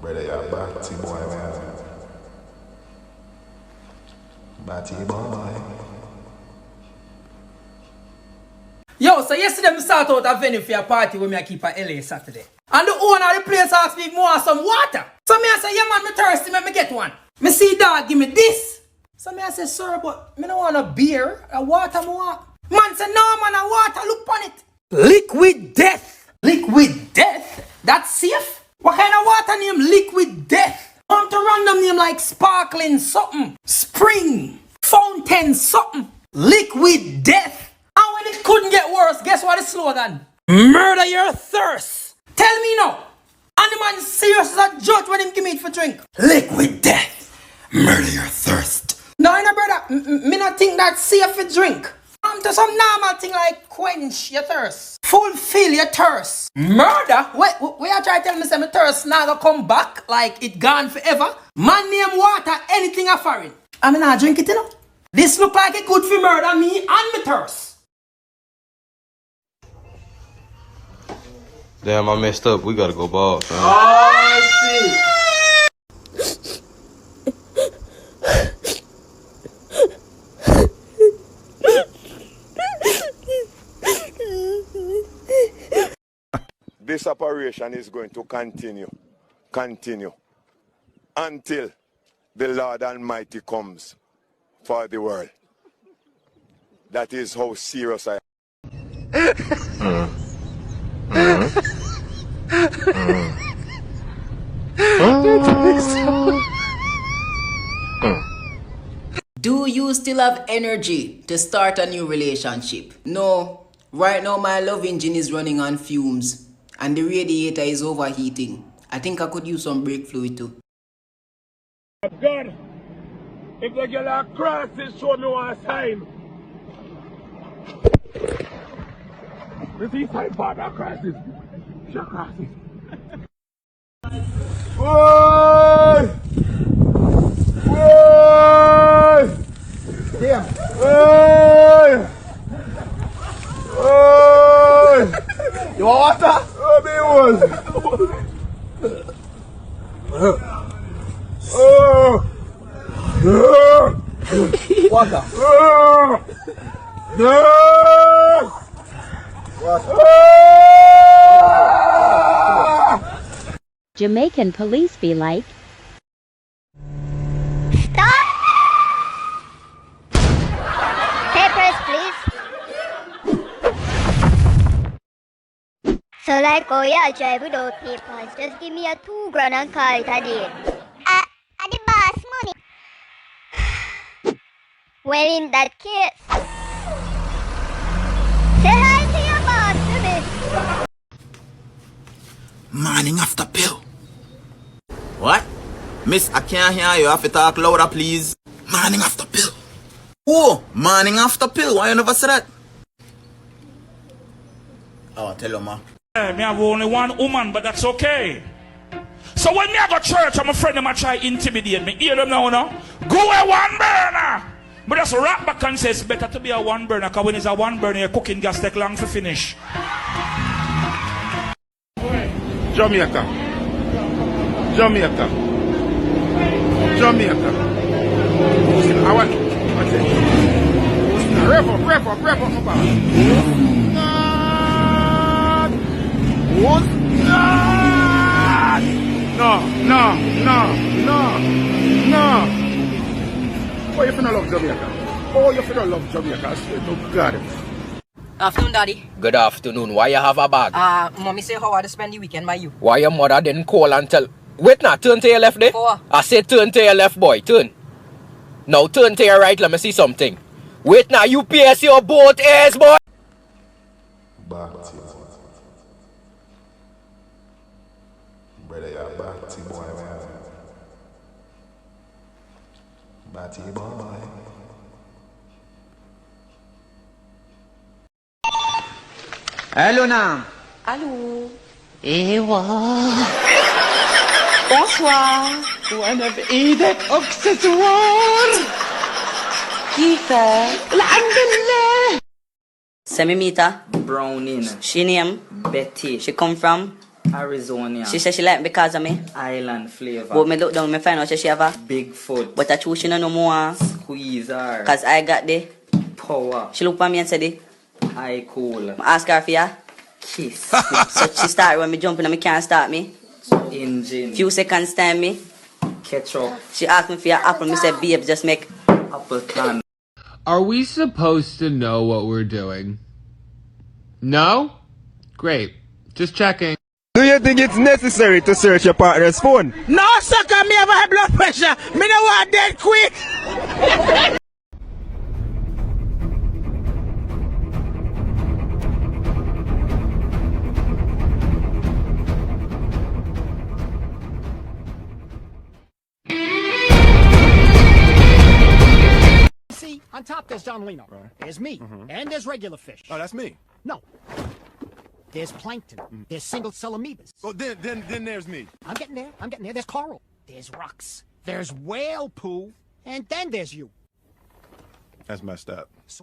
Brother, you're batty boy, man. Batty boy. Yo, so yesterday I start out a venue for a party when I keep at LA Saturday. And the owner of the place asked me if I want some water. So I say, yeah man, me thirsty, let me get one. Me see dog, give me this. So I say, sir, but me don't want a beer, a water I want. Man say, no man, a water, look on it. Liquid death. Liquid death? That's safe? What kind of water name liquid death? Come to random name like sparkling something, spring, fountain something, liquid death. And when it couldn't get worse, guess what the slogan? Murder your thirst. Tell me now. And the man serious as a judge when him give me it for drink. Liquid death. Murder your thirst. No, brother. Me not think that's safe for drink. To some normal thing like quench your thirst. Fulfill your thirst. Murder? Wait, you try to tell me say my thirst now gonna come back like it gone forever? Man name water, anything a foreign. I mean I drink it, you know. This look like it good for murder me and my thirst. Damn, I messed up. We gotta go ball, fam. Oh, shit. This operation is going to continue until the Lord Almighty comes for the world. That is how serious I am. Do you still have energy to start a new relationship? No. Right now my love engine is running on fumes and the radiator is overheating. I think I could use some brake fluid too. God, if the girl are crosses, show me one sign. You see sign for that crosses. She crosses. Oi! Oi! Damn. Oi! Oi! You want water? Oh, me one. Water. Jamaican police be like, stop! Papers, please. So like, oh yeah, I'll drive without papers. Just give me a 2 grand and call it a day. At the boss money. Well, in that case, say hi to your boss to me. Morning after pill. What? Miss, I can't hear you. I have to talk louder, please. Morning after pill. Oh, morning after pill. Why you never say that? Oh, tell you, ma. Me have only one woman, but that's okay. So when me I go to church, I'm a friend of mine try intimidate me. Hear them now, no? Go a one burner. But just rap back and say it's better to be a one burner, because when it's a one burner, your cooking gas take long to finish. Jamaica. Jamaica. Jamaica. I want it. Rev up, my No. Oh, you finna love Jamaica. Oh, you finna love Jamaica. I swear to God. Afternoon, Daddy. Good afternoon. Why you have a bag? Mommy say how I spend the weekend by you. Why your mother didn't call and tell? Wait now, turn to your left there. For what? I said turn to your left, boy. Turn. Now turn to your right. Let me see something. Wait now, you pierce your both ears, boy. Batty. Brother, you're batty boy, man. Batty boy. Allô, Nam. Allô. Bonsoir. وانا بايدك اكسسوار. كيفك؟ الحمد لله. Semimita. Browning. She name? Betty. She come from? Arizona. She said she like because of me. Island flavor. But me look down, me find out she have a big foot. But I choose she no more. Squeeze her. Cause I got the power. She look for me and said the I cool. I ask her for ya kiss. So she start when me jumping and me can't start me. Engine. Few seconds time me. Ketchup. She asked me for your apple. Me said babe just make apple can. Are we supposed to know what we're doing? No? Great. Just checking. Do you think it's necessary to search your partner's phone? No, sucker, me have high blood pressure. Me don't want dead quick. See, on top there's Don Lino. Right. There's me. And there's regular fish. Oh, that's me. No. There's plankton. There's single-cell amoebas. Oh, then there's me. I'm getting there. I'm getting there. There's coral. There's rocks. There's whale poo. And then there's you. That's messed up. So